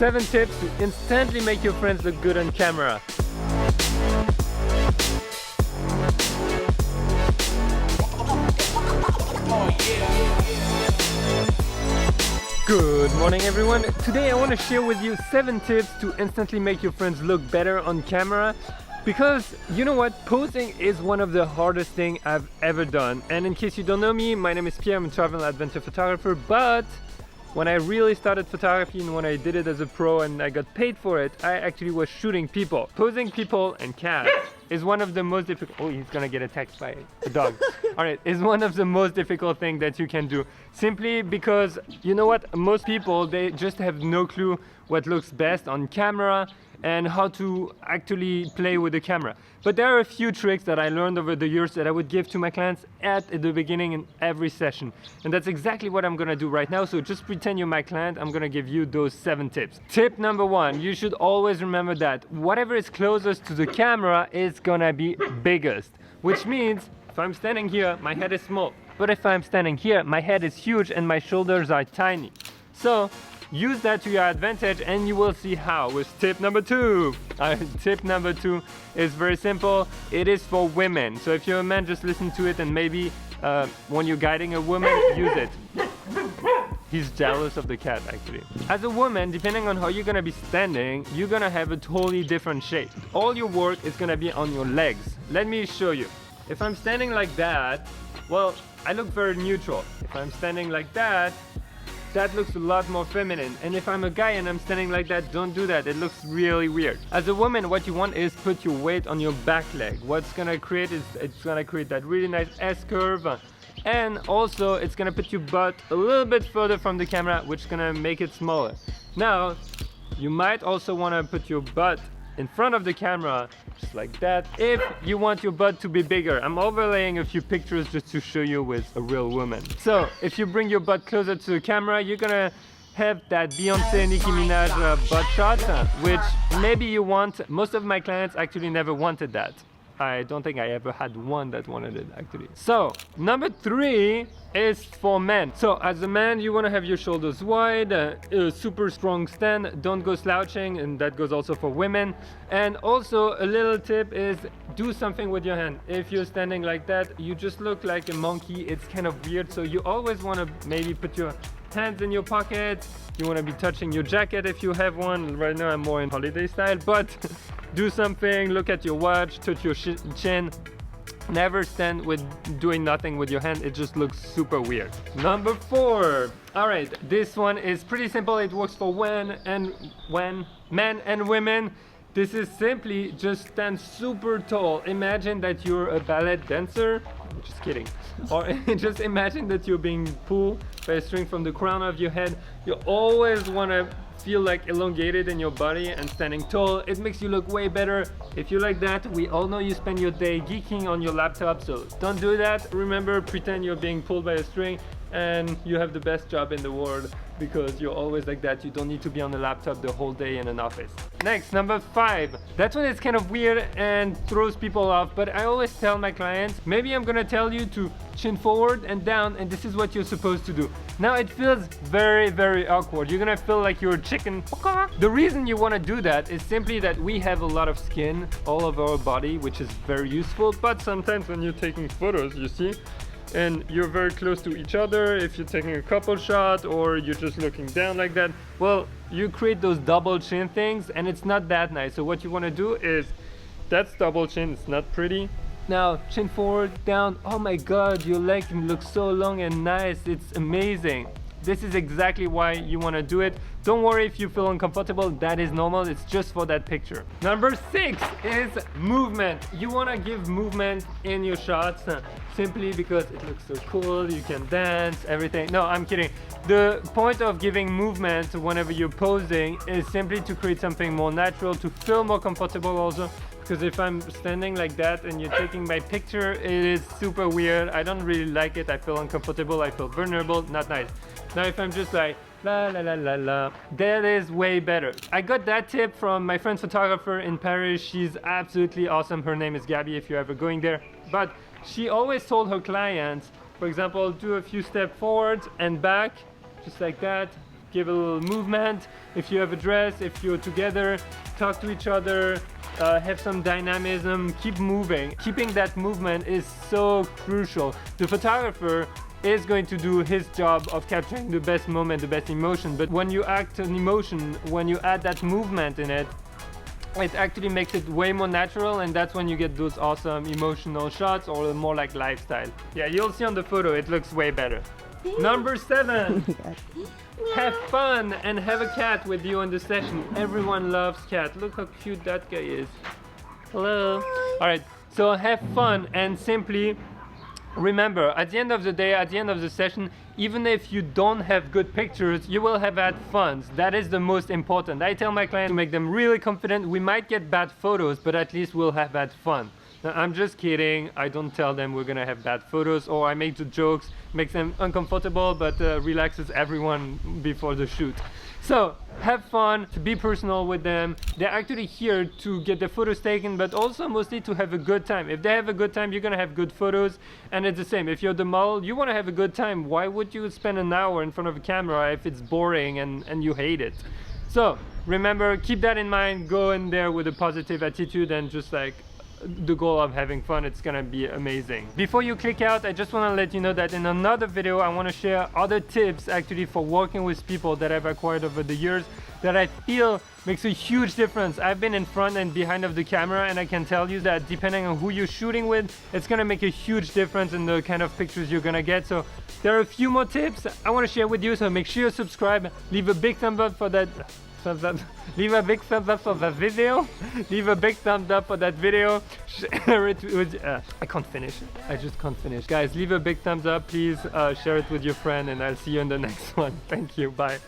7 tips to instantly make your friends look good on camera. Good morning everyone. Today I want to share with you 7 tips to instantly make your friends look better on camera. Because you know what, posing is one of the hardest things I've ever done. And in case you don't know me, my name is Pierre, I'm a travel adventure photographer. But when I really started photography and when I did it as a pro and I got paid for it, I actually was shooting people. Posing people and cats is one of the most difficult, oh, he's gonna get attacked by a dog. All right, is one of the most difficult things that you can do. Simply because, you know what, most people, they just have no clue what looks best on camera and how to actually play with the camera. But there are a few tricks that I learned over the years that I would give to my clients at the beginning in every session. And that's exactly what I'm gonna do right now. So just pretend you're my client, I'm gonna give you those 7 tips. Tip number 1, you should always remember that whatever is closest to the camera is gonna be biggest. Which means, if I'm standing here, my head is small. But if I'm standing here, my head is huge and my shoulders are tiny. So, use that to your advantage and you will see how with tip number 2. Tip number 2 is very simple. It is for women. So if you're a man, just listen to it and maybe when you're guiding a woman, use it. He's jealous of the cat actually. As a woman, depending on how you're gonna be standing, you're gonna have a totally different shape. All your work is gonna be on your legs. Let me show you. If I'm standing like that, well, I look very neutral. If I'm standing like that looks a lot more feminine. And if I'm a guy and I'm standing like that, don't do that. It looks really weird. As a woman, what you want is put your weight on your back leg. What's gonna create is, it's gonna create that really nice S-curve. And also, it's gonna put your butt a little bit further from the camera, which is gonna make it smaller. Now, you might also wanna put your butt in front of the camera, just like that, if you want your butt to be bigger. I'm overlaying a few pictures just to show you with a real woman. So, if you bring your butt closer to the camera, you're gonna have that Beyonce, Nicki Minaj butt shot, which maybe you want. Most of my clients actually never wanted that. I don't think I ever had one that wanted it actually. So, number 3 is for men. So, as a man, you want to have your shoulders wide, a super strong stand, don't go slouching, and that goes also for women. And also, a little tip is do something with your hand. If you're standing like that, you just look like a monkey. It's kind of weird, so you always want to maybe put your hands in your pocket. You want to be touching your jacket if you have one. Right now, I'm more in holiday style, but do something, look at your watch, touch your chin. Never stand with doing nothing with your hand, it just looks super weird. Number 4. All right, this one is pretty simple. It works for men and women. This is simply just stand super tall. Imagine that you're a ballet dancer. Just kidding. Or just imagine that you're being pulled by a string from the crown of your head. You always want to feel like elongated in your body and standing tall. It makes you look way better. If you like that, we all know you spend your day geeking on your laptop, so don't do that. Remember, pretend you're being pulled by a string and you have the best job in the world because you're always like that. You don't need to be on the laptop the whole day in an office. Next, number 5. That one is kind of weird and throws people off, but I always tell my clients, maybe I'm gonna tell you to chin forward and down, and this is what you're supposed to do. Now it feels very, very awkward. You're gonna feel like you're a chicken. The reason you wanna do that is simply that we have a lot of skin all over our body, which is very useful, but sometimes when you're taking photos, you see, and you're very close to each other, if you're taking a couple shot or you're just looking down like that, well, you create those double chin things and it's not that nice. So what you want to do is, that's double chin, it's not pretty. Now chin forward, down. Oh my god, your leg looks so long and nice, it's amazing. This is exactly why you want to do it. Don't worry if you feel uncomfortable, that is normal, it's just for that picture. Number 6 is movement. You want to give movement in your shots simply because it looks so cool, you can dance, everything. No, I'm kidding. The point of giving movement whenever you're posing is simply to create something more natural, to feel more comfortable also. Because if I'm standing like that and you're taking my picture, it is super weird. I don't really like it. I feel uncomfortable, I feel vulnerable, not nice. Now if I'm just like la la la la la, that is way better. I got that tip from my friend photographer in Paris. She's absolutely awesome. Her name is Gabby if you're ever going there. But she always told her clients, for example, do a few steps forward and back, just like that. give a little movement. If you have a dress, if you're together, talk to each other, have some dynamism, keep moving. Keeping that movement is so crucial. The photographer is going to do his job of capturing the best moment, the best emotion, but when you act an emotion, when you add that movement in it, it actually makes it way more natural, and that's when you get those awesome emotional shots, or more like lifestyle. Yeah, you'll see on the photo, it looks way better. Number 7, have fun and have a cat with you in the session. Everyone loves cat. Look how cute that guy is. Hello. All right, so have fun and simply remember, at the end of the day, at the end of the session, even if you don't have good pictures, you will have had fun. That is the most important. I tell my clients to make them really confident. We might get bad photos, but at least we'll have had fun. Now, I'm just kidding. I don't tell them we're gonna have bad photos, or I make the jokes, makes them uncomfortable, but relaxes everyone before the shoot. So have fun, to be personal with them. They're actually here to get the photos taken, but also mostly to have a good time. If they have a good time, you're gonna have good photos. And it's the same, if you're the model, you wanna have a good time. Why would you spend an hour in front of a camera if it's boring and you hate it? So remember, keep that in mind, go in there with a positive attitude and just like the goal of having fun. It's gonna be amazing. Before you click out, I just want to let you know that in another video I want to share other tips actually for working with people that I've acquired over the years that I feel makes a huge difference. I've been in front and behind of the camera, and I can tell you that depending on who you're shooting with, it's gonna make a huge difference in the kind of pictures you're gonna get. So there are a few more tips I want to share with you, so make sure you subscribe, leave a big thumbs up for that. Leave a big thumbs up for that video. Leave a big thumbs up for that video. Share it with I can't finish. I just can't finish. Guys, leave a big thumbs up, please. Share it with your friend, and I'll see you in the next one. Thank you. Bye.